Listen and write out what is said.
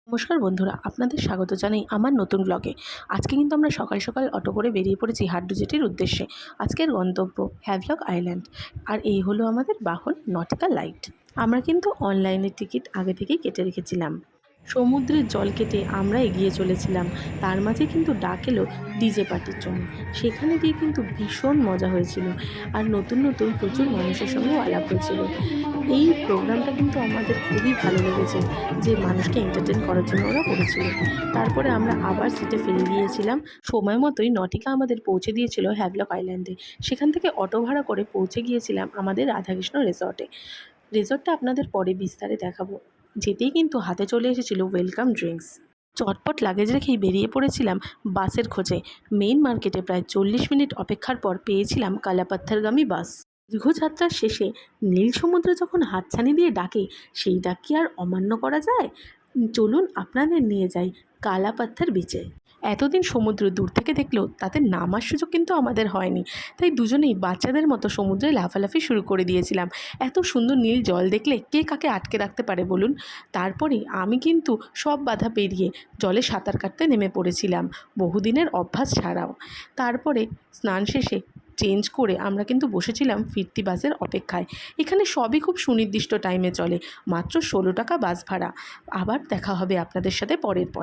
নমস্কার বন্ধুরা, আপনাদের স্বাগত জানাই আমার নতুন ব্লগে। আজকে কিন্তু আমরা সকাল সকাল অটো করে বেরিয়ে পড়েছি হাড্ডু জেটির উদ্দেশ্যে। আজকের গন্তব্য হ্যাভলক আইল্যান্ড। আর এই হলো আমাদের বাহন নটিক্যাল লাইট। আমরা কিন্তু অনলাইনে টিকিট আগে থেকেই কেটে রেখেছিলাম। সমুদ্রের জল কেটে আমরা এগিয়ে চলেছিলাম। তার মাঝে কিন্তু ডাক এলো ডিজে পার্টির জন্য। সেখানে গিয়ে কিন্তু ভীষণ মজা হয়েছিল। আর নতুন নতুন প্রচুর মানুষের সঙ্গেও আলাপ হয়েছিল। এই প্রোগ্রামটা কিন্তু আমাদের খুবই ভালো লেগেছে, যে মানুষকে এন্টারটেন করার জন্য ওরা করেছিল। তারপরে আমরা আবার সিটে ফিরে গিয়েছিলাম। সময় মতোই নটিকা আমাদের পৌঁছে দিয়েছিল হ্যাভলক আইল্যান্ডে। সেখান থেকে অটো ভাড়া করে পৌঁছে গিয়েছিলাম আমাদের রাধাকৃষ্ণ রিসর্টে। রিসর্টটা আপনাদের পরে বিস্তারে দেখাবো। যেতেই কিন্তু হাতে চলে এসেছিল ওয়েলকাম ড্রিঙ্কস। চটপট লাগেজ রেখেই বেরিয়ে পড়েছিলাম বাসের খোঁজে। মেইন মার্কেটে প্রায় 40 মিনিট অপেক্ষার পর পেয়েছিলাম কালাপাত্থারগামী বাস। দীর্ঘযাত্রার শেষে নীল সমুদ্র যখন হাতছানি দিয়ে ডাকে, সেই ডাক কি আর অমান্য করা যায়? চলুন আপনাদের নিয়ে যাই কালাপাত্থার বিচে। এতদিন সমুদ্র দূর থেকে দেখলেও তাতে নামার সুযোগ কিন্তু আমাদের হয়নি, তাই দুজনেই বাচ্চাদের মতো সমুদ্রে লাফালাফি শুরু করে দিয়েছিলাম। এত সুন্দর নীল জল দেখলে কে কাকে আটকে রাখতে পারে বলুন? তারপরে আমি কিন্তু সব বাধা পেরিয়ে জলে সাঁতার কাটতে নেমে পড়েছিলাম, বহুদিনের অভ্যাস ছাড়াও। তারপরে স্নান শেষে চেঞ্জ করে আমরা কিন্তু বসেছিলাম ফিরতি বাসের অপেক্ষায়। এখানে সবই খুব সুনির্দিষ্ট টাইমে চলে, মাত্র 16 টাকা বাস ভাড়া। আবার দেখা হবে আপনাদের সাথে পরের পর।